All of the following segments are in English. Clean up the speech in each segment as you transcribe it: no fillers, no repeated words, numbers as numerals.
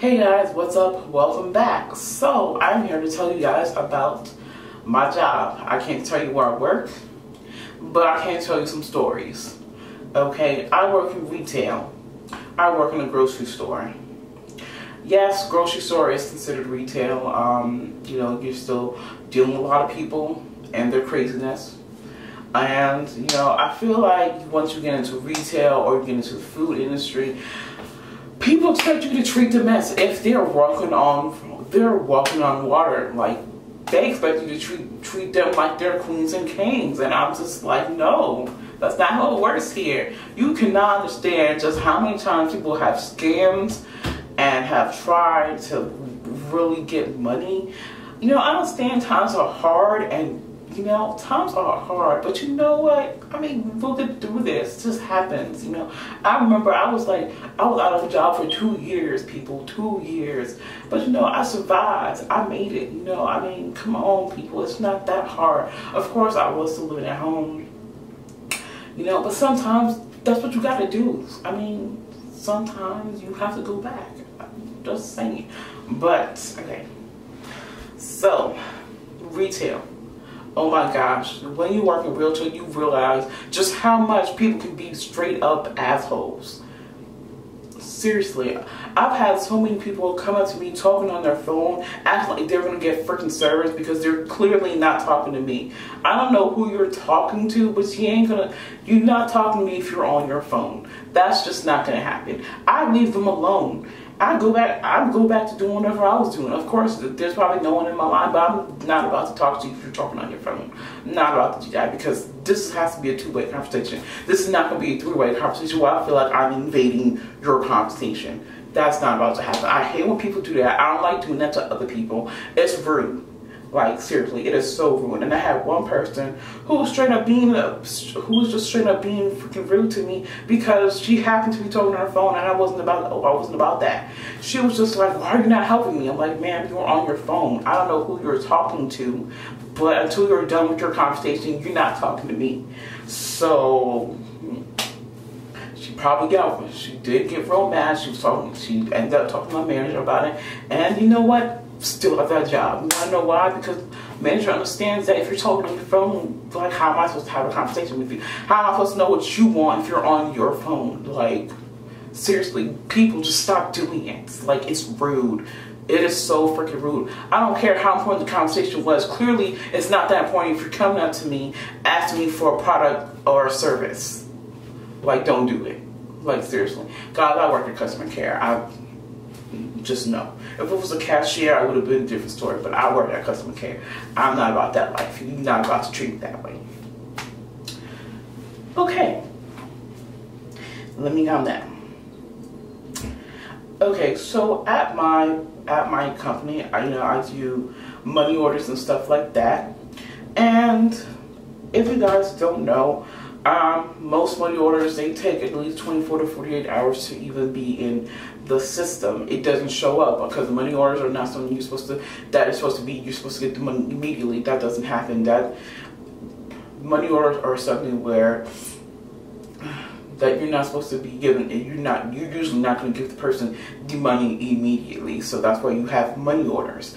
Hey guys, what's up? Welcome back. So I'm here to tell you guys about my job. I can't tell you where I work, but I can tell you some stories. Okay, I work in retail. I work in a grocery store. Yes, grocery store is considered retail. You're still dealing with a lot of people and their craziness. And, I feel like once you get into retail or you get into the food industry, people expect you to treat them as if they're walking on water. Like, they expect you to treat them like they're queens and kings. And I'm just like, no, that's not how it works here. You cannot understand just how many times people have scammed and have tried to really get money. I understand times are hard and times are hard, but you know what? I mean, we'll get through this. It just happens, I remember I was out of a job for 2 years, people, 2 years. But I survived. I made it, I mean, come on, people. It's not that hard. Of course, I was still living at home, but sometimes that's what you got to do. I mean, sometimes you have to go back. Just saying. But, okay. So, retail. Oh my gosh, when you work in retail, you realize just how much people can be straight up assholes. Seriously, I've had so many people come up to me talking on their phone, acting like they're going to get freaking service because they're clearly not talking to me. I don't know who you're talking to, but you're not talking to me if you're on your phone. That's just not going to happen. I leave them alone. I go back to doing whatever I was doing. Of course, there's probably no one in my line, but I'm not about to talk to you if you're talking on your phone. I'm not about to do that because this has to be a two-way conversation. This is not going to be a three-way conversation where I feel like I'm invading your conversation. That's not about to happen. I hate when people do that. I don't like doing that to other people. It's rude. Like, seriously, it is so rude. And I had one person who was just straight up being freaking rude to me because she happened to be talking on her phone and I wasn't about that. She was just like, why are you not helping me? I'm like, ma'am, you're on your phone. I don't know who you're talking to, but until you're done with your conversation, you're not talking to me. So she probably she did get real mad. She ended up talking to my manager about it. And you know what? Still at that job. You wanna know why? Because manager understands that if you're talking on your phone, like, how am I supposed to have a conversation with you? How am I supposed to know what you want if you're on your phone? Like, seriously, people just stop doing it. Like, it's rude. It is so freaking rude. I don't care how important the conversation was. Clearly, it's not that important if you're coming up to me, asking me for a product or a service. Like, don't do it. Like, seriously. God, I work in customer care. Just no. If it was a cashier, I would have been a different story, but I work at customer care. I'm not about that life. You're not about to treat me that way. Okay. Let me calm down. Okay, so at my company, I do money orders and stuff like that. And if you guys don't know, most money orders, they take at least 24 to 48 hours to even be in the system. It doesn't show up because money orders are not something you're supposed to get the money immediately. That doesn't happen. That money orders are something where that you're not supposed to be given, and you're usually not going to give the person the money immediately. So that's why you have money orders.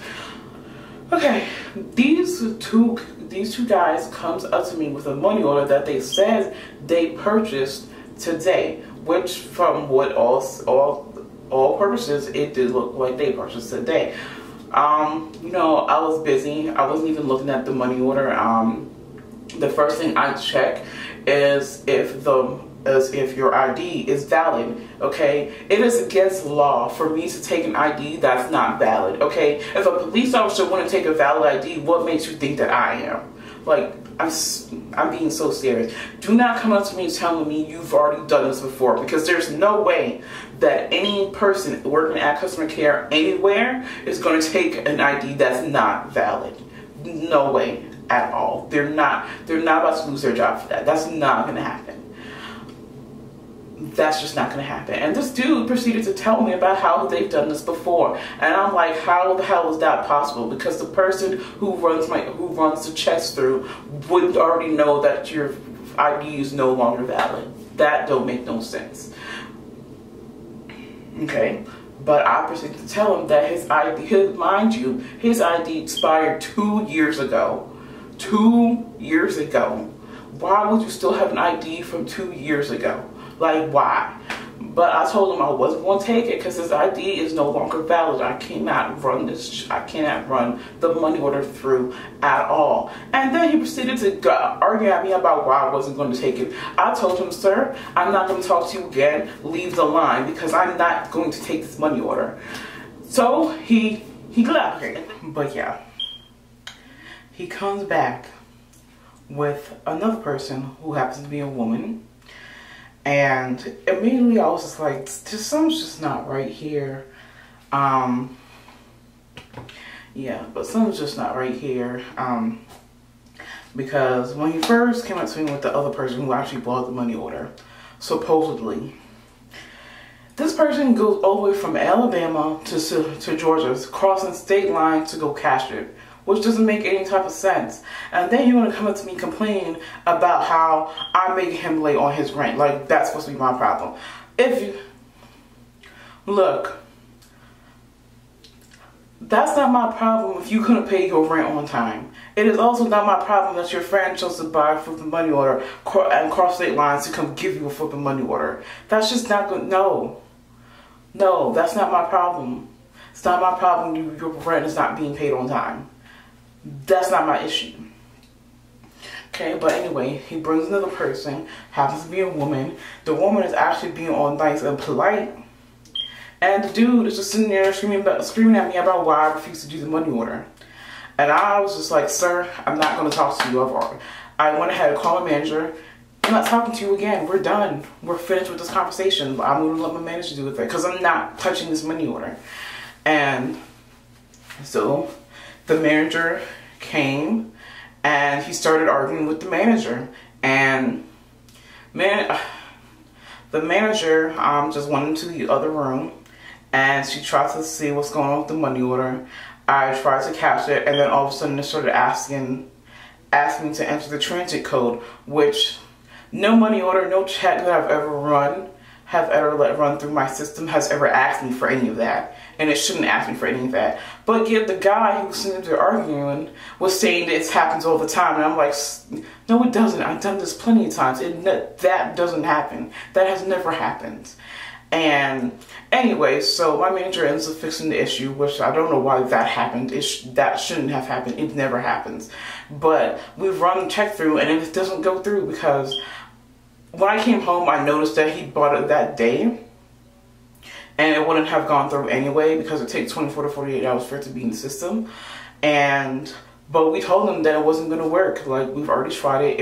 Okay, these two guys comes up to me with a money order that they said they purchased today, which from what all purposes, it did look like they purchased today. I was busy. I wasn't even looking at the money order. The first thing I check is if your ID is valid. Okay, it is against law for me to take an ID that's not valid. Okay, if a police officer wouldn't take a valid ID, what makes you think that I am? Like, I'm being so serious. Do not come up to me telling me you've already done this before, because there's no way that any person working at customer care anywhere is going to take an ID that's not valid. No way at all. They're not about to lose their job for that. That's not going to happen. That's just not going to happen. And this dude proceeded to tell me about how they've done this before, and I'm like, how the hell is that possible? Because the person who runs the checks through would already know that your ID is no longer valid. That don't make no sense. Okay, But I proceeded to tell him that his ID, mind you, his ID expired 2 years ago. 2 years ago. Why would you still have an ID from 2 years ago? Like, why? But I told him I wasn't going to take it because his ID is no longer valid. I cannot run the money order through at all. And then he proceeded to argue at me about why I wasn't going to take it. I told him, sir, I'm not going to talk to you again. Leave the line because I'm not going to take this money order. So he left. But yeah, he comes back with another person who happens to be a woman. And immediately I was just like, something's just not right here. Yeah, but something's just not right here. Because when he first came up to me with the other person who actually bought the money order, supposedly, this person goes all the way from Alabama to Georgia, crossing state lines to go cash it, which doesn't make any type of sense. And then you're gonna come up to me complaining about how I'm making him late on his rent. Like, that's supposed to be my problem. Look, that's not my problem if you couldn't pay your rent on time. It is also not my problem that your friend chose to buy a flipping money order and cross state lines to come give you a flipping money order. That's just not good. No, that's not my problem. It's not my problem your rent is not being paid on time. That's not my issue. Okay, but anyway, he brings another person, happens to be a woman. The woman is actually being all nice and polite. And the dude is just sitting there screaming at me about why I refuse to do the money order. And I was just like, sir, I'm not going to talk to you. I went ahead and called my manager. I'm not talking to you again. We're done. We're finished with this conversation. I'm going to let my manager do with it because I'm not touching this money order. And so the manager came and he started arguing with the manager, and the manager just went into the other room and she tried to see what's going on with the money order. I tried to cash it, and then all of a sudden they started asking me to enter the transit code, which no money order, no check that I've ever let run through my system has ever asked me for any of that. And it shouldn't ask me for any of that. But yet the guy who was sitting there arguing was saying that it happens all the time. And I'm like, no, it doesn't. I've done this plenty of times. That doesn't happen. That has never happened. And anyway, so my manager ends up fixing the issue, which I don't know why that happened. That shouldn't have happened. It never happens. But we've run the check through and it doesn't go through because when I came home, I noticed that he bought it that day. And it wouldn't have gone through anyway because it takes 24 to 48 hours for it to be in the system. But we told him that it wasn't going to work. Like, we've already tried it.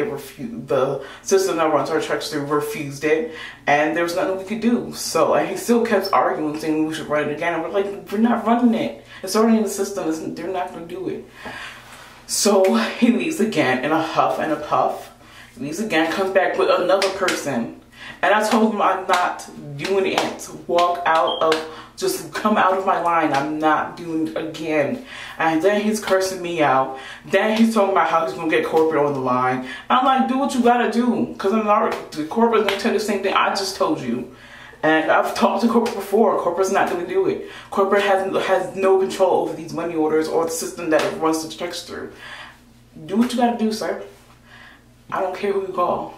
The system that runs our checks through refused it. And there was nothing we could do. So, and he still kept arguing, saying we should run it again. And we're like, we're not running it. It's already in the system. They're not going to do it. So he leaves again in a huff and a puff. He leaves again, comes back with another person. And I told him I'm not doing it. Just come out of my line. I'm not doing it again. And then he's cursing me out. Then he's talking about how he's going to get corporate on the line. I'm like, do what you got to do. Because the corporate's going to tell you the same thing I just told you. And I've talked to corporate before. Corporate's not going to do it. Corporate has no control over these money orders or the system that it runs the checks through. Do what you got to do, sir. I don't care who you call.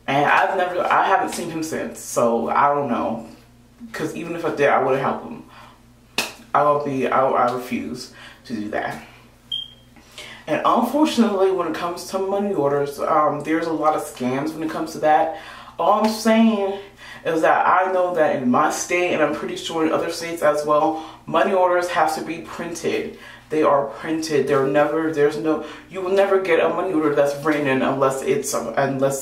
And I haven't seen him since, so I don't know. Because even if I did, I wouldn't help him. I refuse to do that. And unfortunately, when it comes to money orders, there's a lot of scams when it comes to that. All I'm saying is that I know that in my state, and I'm pretty sure in other states as well, money orders have to be printed. They are printed. You will never get a money order that's written in unless it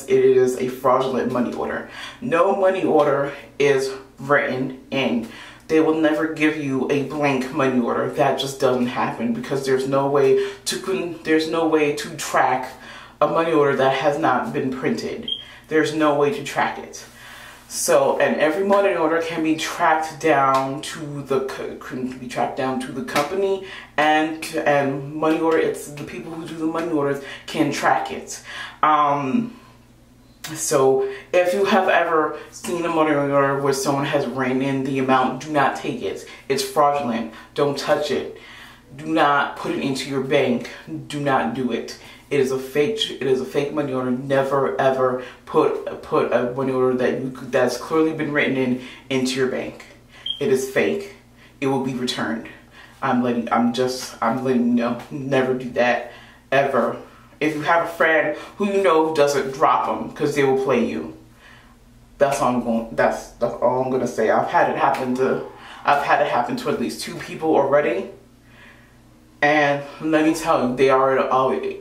is a fraudulent money order. No money order is written in. They will never give you a blank money order. That just doesn't happen because there's no way to track a money order that has not been printed. There's no way to track it. So, and every money order can be tracked down to the company, and money order, it's the people who do the money orders can track it. So if you have ever seen a money order where someone has ran in the amount, do not take it. It's fraudulent. Don't touch it. Do not put it into your bank. Do not do it. It is a fake money order. Never ever put a money order that's clearly been written into your bank. It is fake. It will be returned. I'm letting you know. Never do that ever. If you have a friend who you know doesn't, drop them because they will play you. That's all I'm gonna say. I've had it happen to at least 2 people already. And let me tell you, they are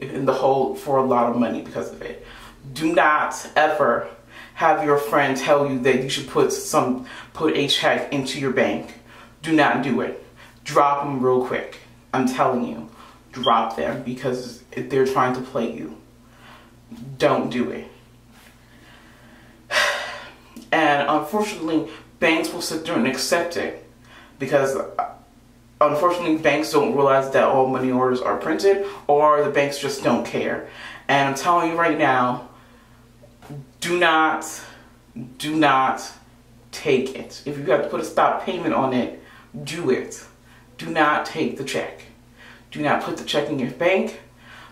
in the hole for a lot of money because of it. Do not ever have your friend tell you that you should put a check into your bank. Do not do it. Drop them real quick. I'm telling you, drop them because they're trying to play you. Don't do it. And unfortunately, banks will sit there and accept it because unfortunately, banks don't realize that all money orders are printed, or the banks just don't care. And I'm telling you right now, do not take it. If you have to put a stop payment on it, do it. Do not take the check. Do not put the check in your bank.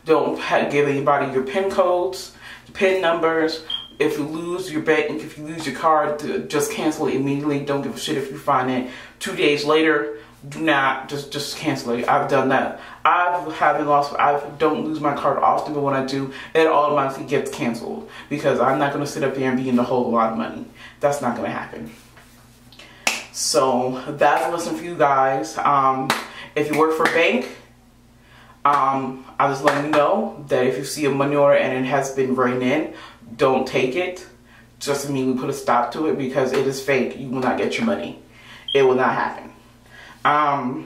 Don't give anybody your PIN codes, PIN numbers. If you lose your bank, if you lose your card, just cancel it immediately. Don't give a shit if you find it 2 days later. Do not just cancel it. I've done that. I don't lose my card often, but when I do, it automatically gets canceled because I'm not going to sit up there and be in the hole a lot of money. That's not going to happen. So that's a lesson for you guys. If you work for a bank, I was letting you know that if you see a money order and it has been written in, don't take it. Just immediately put a stop to it because it is fake. You will not get your money. It will not happen. Why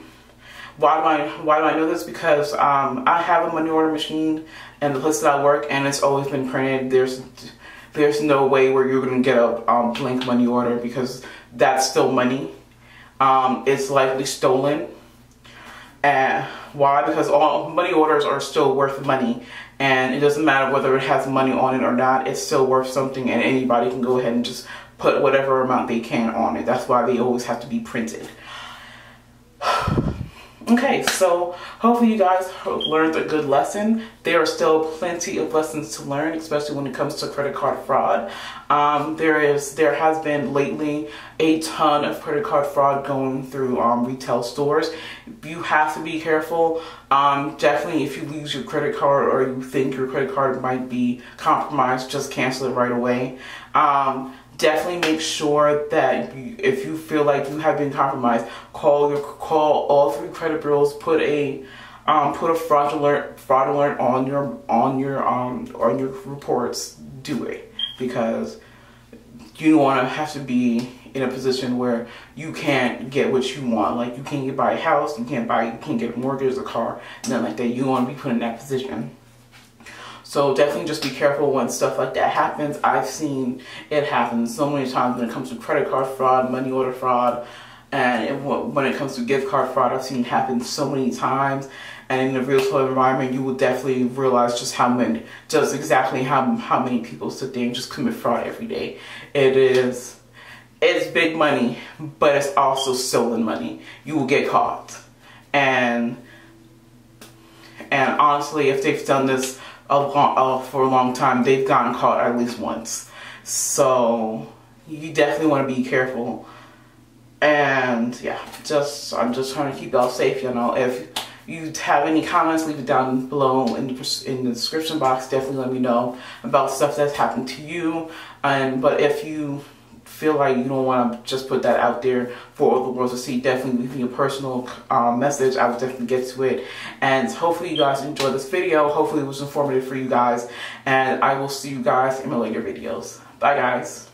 do I know this? Because I have a money order machine and the place that I work, and it's always been printed. There's no way where you're gonna get a blank money order because that's still money. It's likely stolen. And why? Because all money orders are still worth money, and it doesn't matter whether it has money on it or not. It's still worth something, and anybody can go ahead and just put whatever amount they can on it. That's why they always have to be printed. Okay, so hopefully you guys learned a good lesson. There are still plenty of lessons to learn, especially when it comes to credit card fraud. There has been lately a ton of credit card fraud going through retail stores. You have to be careful. Definitely, if you lose your credit card or you think your credit card might be compromised, just cancel it right away. Definitely make sure that if you feel like you have been compromised, call all 3 credit bureaus. Put a fraud alert on your reports. Do it because you don't want to have to be in a position where you can't get what you want. Like you can't buy a house, you can't get a mortgage, a car, nothing like that. You don't want to be put in that position. So definitely just be careful when stuff like that happens. I've seen it happen so many times when it comes to credit card fraud, money order fraud, and when it comes to gift card fraud, I've seen it happen so many times. And in the real world environment, you will definitely realize just exactly how many people sit there and just commit fraud every day. It's big money, but it's also stolen money. You will get caught. And honestly, if they've done this for a long time, they've gotten caught at least once. So you definitely want to be careful. And yeah, I'm just trying to keep y'all safe. You know, if you have any comments, leave it down below in the description box. Definitely let me know about stuff that's happened to you. But if you feel like you don't want to just put that out there for all the world to see, definitely leave me a personal message. I will definitely get to it. And hopefully you guys enjoyed this video. Hopefully it was informative for you guys. And I will see you guys in my later videos. Bye guys.